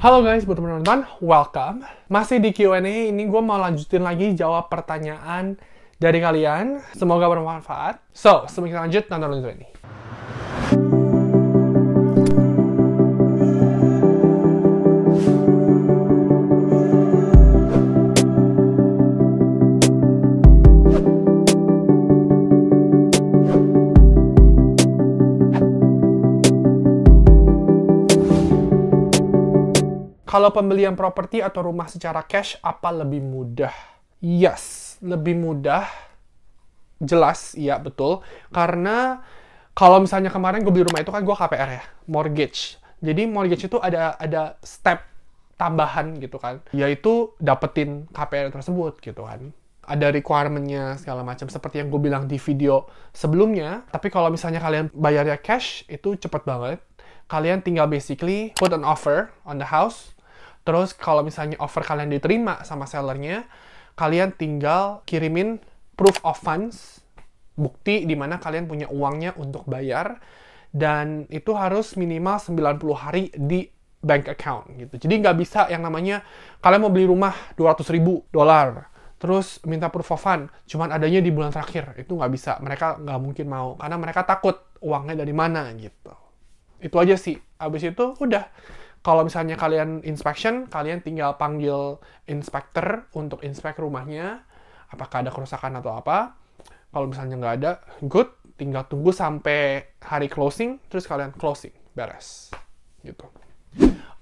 Halo guys, buat teman-teman nonton, welcome. Masih di Q&A, ini gue mau lanjutin lagi jawab pertanyaan dari kalian. Semoga bermanfaat. So, sebelum kita lanjut, nonton dulu ini. Kalau pembelian properti atau rumah secara cash, apa lebih mudah? Yes, lebih mudah. Jelas, iya betul. Karena kalau misalnya kemarin gue beli rumah itu kan gue KPR ya, mortgage. Jadi mortgage itu ada step tambahan gitu kan, yaitu dapetin KPR tersebut gitu kan. Ada requirement-nya segala macam seperti yang gue bilang di video sebelumnya. Tapi kalau misalnya kalian bayarnya cash, itu cepet banget. Kalian tinggal basically put an offer on the house. Terus kalau misalnya offer kalian diterima sama sellernya, kalian tinggal kirimin proof of funds, bukti di mana kalian punya uangnya untuk bayar, dan itu harus minimal 90 hari di bank account gitu. Jadi nggak bisa yang namanya kalian mau beli rumah $200.000, terus minta proof of fund, cuman adanya di bulan terakhir. Itu nggak bisa, mereka nggak mungkin mau, karena mereka takut uangnya dari mana gitu. Itu aja sih. Habis itu udah. Kalau misalnya kalian inspection, kalian tinggal panggil inspector untuk inspek rumahnya, apakah ada kerusakan atau apa. Kalau misalnya nggak ada, good. Tinggal tunggu sampai hari closing, terus kalian closing. Beres. Gitu.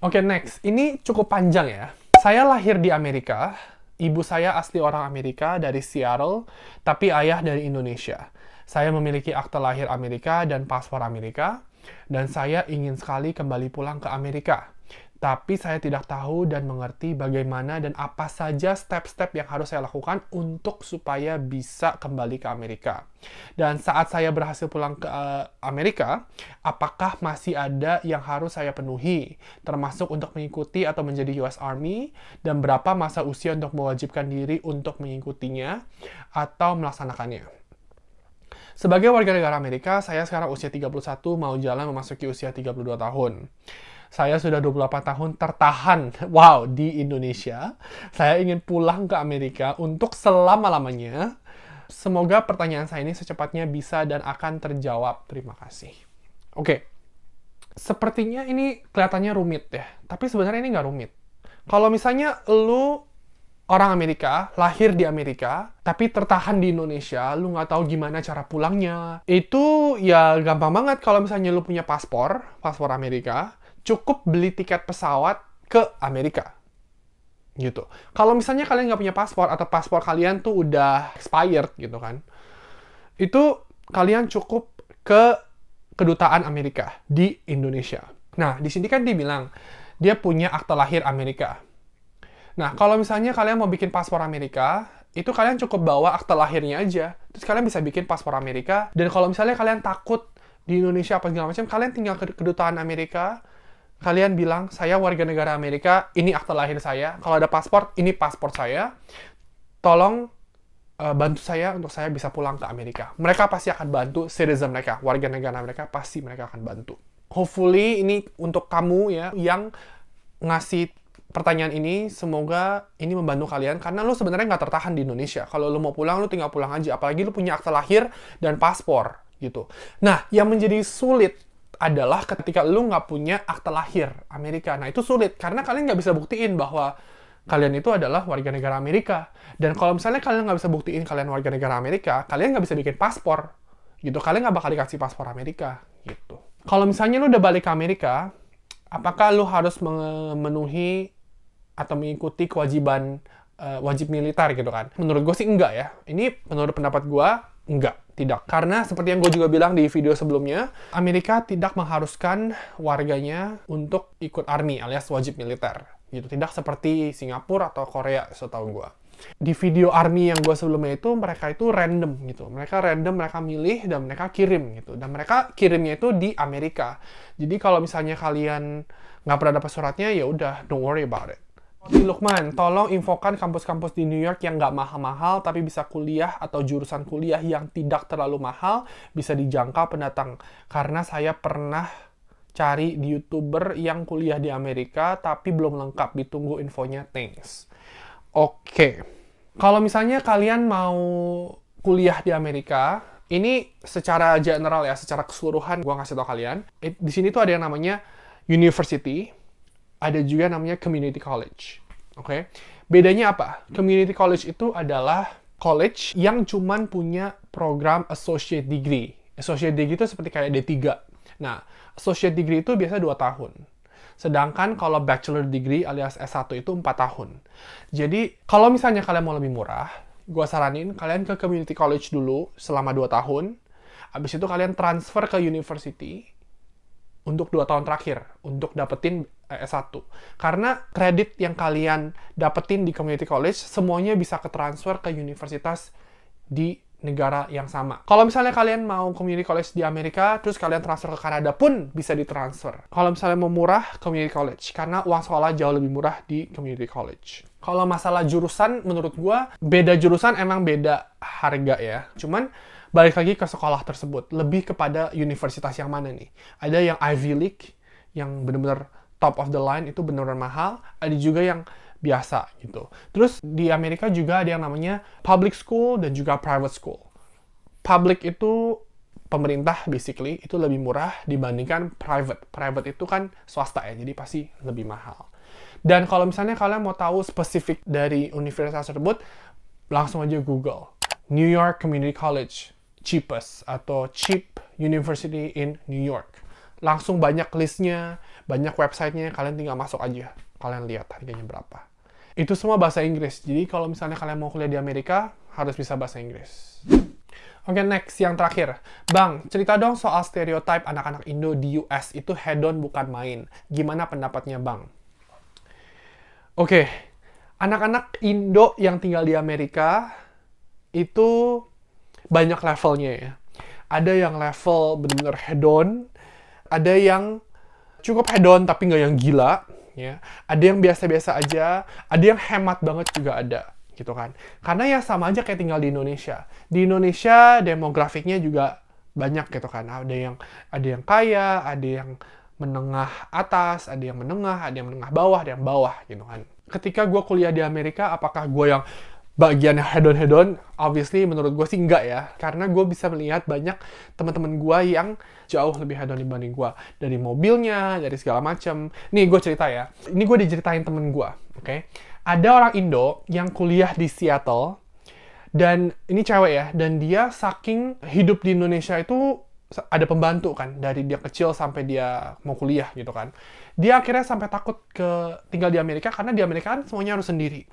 Oke, next. Ini cukup panjang ya. Saya lahir di Amerika. Ibu saya asli orang Amerika dari Seattle, tapi ayah dari Indonesia. Saya memiliki akte lahir Amerika dan paspor Amerika. Dan saya ingin sekali kembali pulang ke Amerika. Tapi saya tidak tahu dan mengerti bagaimana dan apa saja step-step yang harus saya lakukan untuk supaya bisa kembali ke Amerika. Dan saat saya berhasil pulang ke Amerika, apakah masih ada yang harus saya penuhi? Termasuk untuk mengikuti atau menjadi US Army, dan berapa masa usia untuk mewajibkan diri untuk mengikutinya atau melaksanakannya? Sebagai warga negara Amerika, saya sekarang usia 31, mau jalan memasuki usia 32 tahun. Saya sudah 28 tahun tertahan, wow, di Indonesia. Saya ingin pulang ke Amerika untuk selama-lamanya. Semoga pertanyaan saya ini secepatnya bisa dan akan terjawab. Terima kasih. Oke, sepertinya ini kelihatannya rumit ya, tapi sebenarnya ini nggak rumit. Kalau misalnya lu orang Amerika, lahir di Amerika, tapi tertahan di Indonesia, lu nggak tahu gimana cara pulangnya. Itu ya gampang banget kalau misalnya lu punya paspor Amerika, cukup beli tiket pesawat ke Amerika. Gitu. Kalau misalnya kalian nggak punya paspor, atau paspor kalian tuh udah expired gitu kan, itu kalian cukup ke kedutaan Amerika di Indonesia. Nah, di sini kan dibilang, dia punya akte lahir Amerika. Nah, kalau misalnya kalian mau bikin paspor Amerika, itu kalian cukup bawa akte lahirnya aja. Terus kalian bisa bikin paspor Amerika. Dan kalau misalnya kalian takut di Indonesia apa segala macam, kalian tinggal ke kedutaan Amerika. Kalian bilang, saya warga negara Amerika, ini akte lahir saya. Kalau ada paspor, ini paspor saya. Tolong bantu saya untuk saya bisa pulang ke Amerika. Mereka pasti akan bantu citizen mereka, warga negara mereka, pasti mereka akan bantu. Hopefully, ini untuk kamu ya, yang ngasih pertanyaan ini, semoga ini membantu kalian, karena lu sebenarnya nggak tertahan di Indonesia. Kalau lu mau pulang, lu tinggal pulang aja. Apalagi lu punya akte lahir dan paspor, gitu. Nah, yang menjadi sulit adalah ketika lu nggak punya akte lahir Amerika. Nah, itu sulit, karena kalian nggak bisa buktiin bahwa kalian itu adalah warga negara Amerika. Dan kalau misalnya kalian nggak bisa buktiin kalian warga negara Amerika, kalian nggak bisa bikin paspor, gitu. Kalian nggak bakal dikasih paspor Amerika, gitu. Kalau misalnya lu udah balik ke Amerika, apakah lu harus memenuhi atau mengikuti kewajiban wajib militer gitu kan? Menurut gue sih enggak ya. Ini menurut pendapat gue, enggak. Tidak. Karena seperti yang gue juga bilang di video sebelumnya, Amerika tidak mengharuskan warganya untuk ikut army alias wajib militer. Gitu. Tidak seperti Singapura atau Korea setahu gue. Di video army yang gue sebelumnya itu, mereka itu random gitu. Mereka random, mereka milih dan mereka kirim gitu. Dan mereka kirimnya itu di Amerika. Jadi kalau misalnya kalian nggak pernah dapat suratnya, ya udah, don't worry about it. Lukman, tolong infokan kampus-kampus di New York yang nggak mahal-mahal, tapi bisa kuliah atau jurusan kuliah yang tidak terlalu mahal, bisa dijangkau pendatang. Karena saya pernah cari di YouTuber yang kuliah di Amerika tapi belum lengkap, ditunggu infonya, thanks. Oke. Kalau misalnya kalian mau kuliah di Amerika, ini secara general ya, secara keseluruhan gue ngasih tau kalian. Di sini tuh ada yang namanya university, ada juga namanya community college. Oke. Bedanya apa? Community college itu adalah college yang cuman punya program associate degree. Associate degree itu seperti kayak D3. Nah, associate degree itu biasa 2 tahun. Sedangkan kalau bachelor degree alias S1 itu 4 tahun. Jadi, kalau misalnya kalian mau lebih murah, gue saranin kalian ke community college dulu selama 2 tahun. Habis itu kalian transfer ke university untuk 2 tahun terakhir, untuk dapetin S1. Karena kredit yang kalian dapetin di community college, semuanya bisa ketransfer ke universitas di negara yang sama. Kalau misalnya kalian mau community college di Amerika, terus kalian transfer ke Kanada pun bisa ditransfer. Kalau misalnya mau murah, community college. Karena uang sekolah jauh lebih murah di community college. Kalau masalah jurusan, menurut gua, beda jurusan emang beda harga ya. Cuman, balik lagi ke sekolah tersebut. Lebih kepada universitas yang mana nih. Ada yang Ivy League, yang bener-bener top of the line, itu bener-bener mahal. Ada juga yang biasa gitu. Terus di Amerika juga ada yang namanya public school dan juga private school. Public itu pemerintah basically, itu lebih murah dibandingkan private. Private itu kan swasta ya, jadi pasti lebih mahal. Dan kalau misalnya kalian mau tahu spesifik dari universitas tersebut, langsung aja Google. New York Community College, cheapest atau cheap university in New York. Langsung banyak listnya, banyak websitenya, kalian tinggal masuk aja. Kalian lihat harganya berapa. Itu semua bahasa Inggris. Jadi kalau misalnya kalian mau kuliah di Amerika, harus bisa bahasa Inggris. Oke, next. Yang terakhir. Bang, cerita dong soal stereotype anak-anak Indo di US itu hedon bukan main. Gimana pendapatnya, Bang? Oke. Anak-anak Indo yang tinggal di Amerika itu banyak levelnya ya. Ada yang level benar-benar hedon. Ada yang cukup hedon tapi nggak yang gila. Ya, ada yang biasa-biasa aja, ada yang hemat banget juga ada, gitu kan. Karena ya sama aja kayak tinggal di Indonesia. Di Indonesia demografiknya juga banyak gitu kan. Ada yang kaya, ada yang menengah atas, ada yang menengah bawah, ada yang bawah gitu kan. Ketika gue kuliah di Amerika, apakah gue yang bagian hedon-hedon? Obviously menurut gue sih enggak ya. Karena gue bisa melihat banyak teman-teman gue yang jauh lebih hedon dibanding gue. Dari mobilnya, dari segala macam. Nih gue cerita ya. Ini gue diceritain temen gue. Oke? Ada orang Indo yang kuliah di Seattle. Dan ini cewek ya. Dan dia saking hidup di Indonesia itu ada pembantu kan. Dari dia kecil sampai dia mau kuliah gitu kan. Dia akhirnya sampai takut tinggal di Amerika. Karena di Amerika kan semuanya harus sendiri.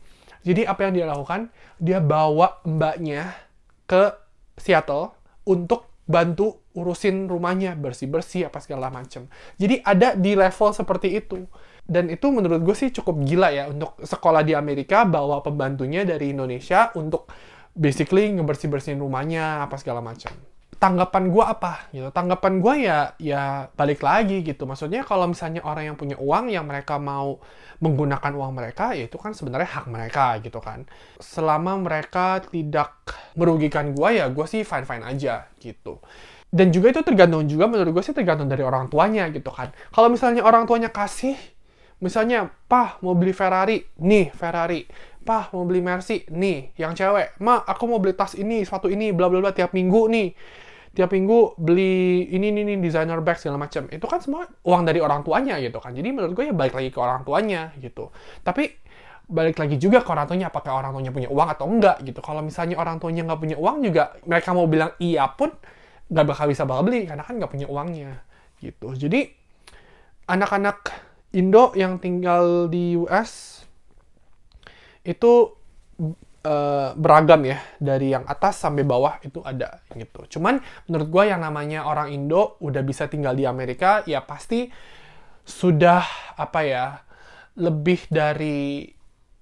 Jadi apa yang dia lakukan? Dia bawa mbaknya ke Seattle untuk bantu urusin rumahnya, bersih-bersih, apa segala macam. Jadi ada di level seperti itu. Dan itu menurut gue sih cukup gila ya, untuk sekolah di Amerika, bawa pembantunya dari Indonesia untuk basically ngebersih-bersihin rumahnya, apa segala macam. Tanggapan gue apa? Gitu. Tanggapan gue ya balik lagi gitu. Maksudnya kalau misalnya orang yang punya uang, yang mereka mau menggunakan uang mereka, ya itu kan sebenarnya hak mereka gitu kan. Selama mereka tidak merugikan gue, ya gue sih fine-fine aja gitu. Dan juga itu tergantung juga, menurut gue sih tergantung dari orang tuanya gitu kan. Kalau misalnya orang tuanya kasih, misalnya, "Pah, mau beli Ferrari." Nih, Ferrari. "Pah, mau beli Mercy." Nih, yang cewek. "Ma, aku mau beli tas ini, sepatu ini, bla bla bla tiap minggu nih. Tiap minggu beli ini designer bag segala macam." Itu kan semua uang dari orang tuanya gitu kan. Jadi menurut gue ya balik lagi ke orang tuanya gitu. Tapi balik lagi juga ke orang tuanya, apakah orang tuanya punya uang atau enggak gitu. Kalau misalnya orang tuanya nggak punya uang juga, mereka mau bilang iya pun nggak bakal bisa beli karena kan nggak punya uangnya gitu. Jadi anak-anak Indo yang tinggal di US itu beragam ya, dari yang atas sampai bawah itu ada gitu. Cuman menurut gue yang namanya orang Indo udah bisa tinggal di Amerika, ya pasti sudah apa ya, lebih dari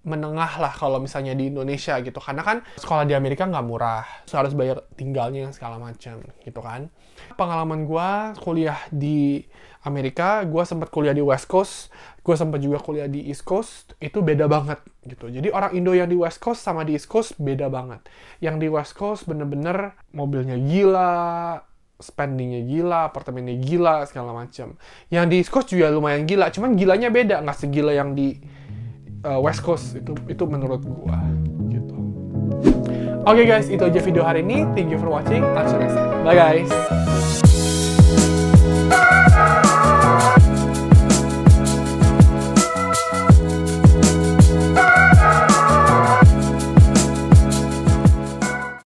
menengah lah kalau misalnya di Indonesia gitu. Karena kan sekolah di Amerika nggak murah, harus bayar tinggalnya segala macam gitu kan. Pengalaman gue kuliah di Amerika, gue sempat kuliah di West Coast, gue sempat juga kuliah di East Coast, itu beda banget gitu. Jadi orang Indo yang di West Coast sama di East Coast beda banget. Yang di West Coast bener-bener mobilnya gila, spendingnya gila, apartemennya gila, segala macam. Yang di East Coast juga lumayan gila, cuman gilanya beda, nggak segila yang di West Coast. Itu menurut gua gitu. Oke guys, itu aja video hari ini. Thank you for watching. I'll see you next time. Bye guys.